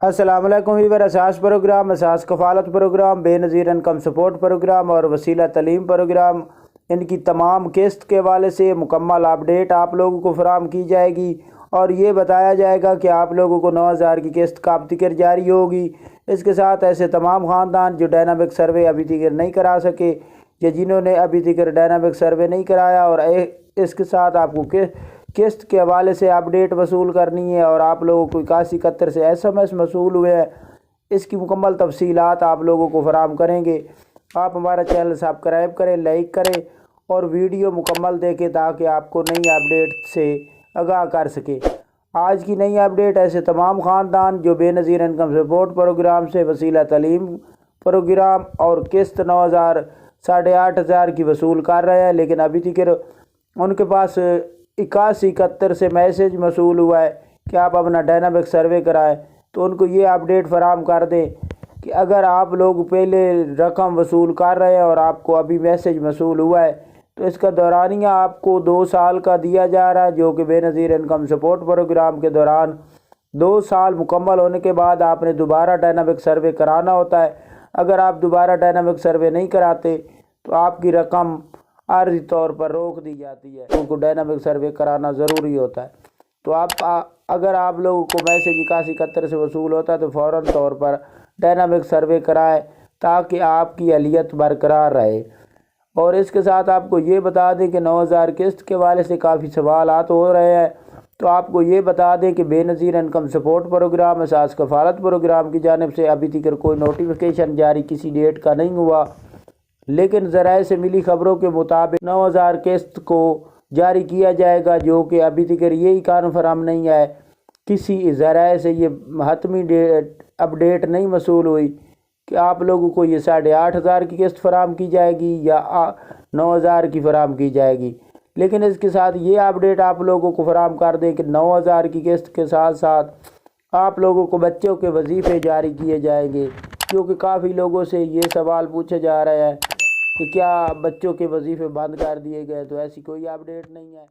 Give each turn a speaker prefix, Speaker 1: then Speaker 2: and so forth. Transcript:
Speaker 1: السلام علیکم ویور، اساس پروگرام، اساس کفالت پروگرام، بے نظیر انکم سپورٹ پروگرام اور وسیلہ تعلیم پروگرام، ان کی تمام قسط کے حوالے سے مکمل اپڈیٹ آپ لوگوں کو فراہم کی جائے گی اور یہ بتایا جائے گا کہ آپ لوگوں کو 9,000 کی قسط کب تک جاری ہوگی۔ اس کے ساتھ ایسے تمام خاندان جو ڈائنامک سروے ابھی تک نہیں کرا سکے یا جنہوں نے ابھی تک ڈائنامک سروے نہیں کرایا اور اس کے ساتھ آپ کو قسط کے حوالے سے اپڈیٹ وصول کرنی ہے اور آپ لوگوں کو 8171 سے SMS موصول ہوئے ہیں، اس کی مکمل تفصیلات آپ لوگوں کو فراہم کریں گے۔ آپ ہمارا چینل سبسکرائب کریں، لائک کریں اور ویڈیو مکمل دیکھیں تاکہ آپ کو نئی اپڈیٹ سے آگاہ کر سکے۔ آج کی نئی اپڈیٹ ایسے تمام خاندان جو بے نظیر انکم سپورٹ پروگرام سے وسیلہ تعلیم پروگرام اور قسط 9,000 8,500 کی وصول کر رہے ہیں، لیکن ابھی تک ان کے پاس 8171 سے میسیج موصول ہوا ہے کہ آپ اپنا ڈائنامک سروے کرائیں، تو ان کو یہ اپڈیٹ فراہم کر دیں کہ اگر آپ لوگ پہلے رقم وصول کر رہے ہیں اور آپ کو ابھی میسیج موصول ہوا ہے تو اس کا دورانیہ آپ کو 2 سال کا دیا جا رہا ہے، جو کہ بے نظیر انکم سپورٹ پروگرام کے دوران 2 سال مکمل ہونے کے بعد آپ نے دوبارہ ڈائنامک سروے کرانا ہوتا ہے۔ اگر آپ دوبارہ ڈائنامک سروے نہیں کراتے تو آپ کی رقم عارضی طور پر روک دی جاتی ہے، ان کو ڈائنامک سروے کرانا ضروری ہوتا ہے۔ تو اگر آپ لوگوں کو میسیج 8171 سے وصول ہوتا ہے تو فوراً طور پر ڈائنامک سروے کرائیں تاکہ آپ کی اہلیت برقرار رہے۔ اور اس کے ساتھ آپ کو یہ بتا دیں کہ 9,000 قسط کے حوالے سے کافی سوالات ہو رہے ہیں، تو آپ کو یہ بتا دیں کہ بے نظیر انکم سپورٹ پروگرام، اساس کفالت پروگرام کی جانب سے ابھی تک کوئی نوٹیفیکیشن جاری کسی ڈیٹ کا نہیں ہوا، لیکن ذرائع سے ملی خبروں کے مطابق 9,000 قسط کو جاری کیا جائے گا، جو کہ ابھی تک یہی کنفرم نہیں ہے، کسی ذرائع سے یہ حتمی اپڈیٹ نہیں موصول ہوئی کہ آپ لوگوں کو یہ 8,500 کی قسط فراہم کی جائے گی یا 9,000 کی فراہم کی جائے گی۔ لیکن اس کے ساتھ یہ اپڈیٹ آپ لوگوں کو فراہم کر دیں کہ 9,000 کی قسط کے ساتھ ساتھ آپ لوگوں کو بچوں کے وظیفے جاری کیے جائیں گے، کیونکہ کافی لوگوں سے یہ سوال پوچھے جا رہے ہیں کہ کیا بچوں کے وظیفے بند کر دیے گئے، تو ایسی کوئی اپڈیٹ نہیں ہے۔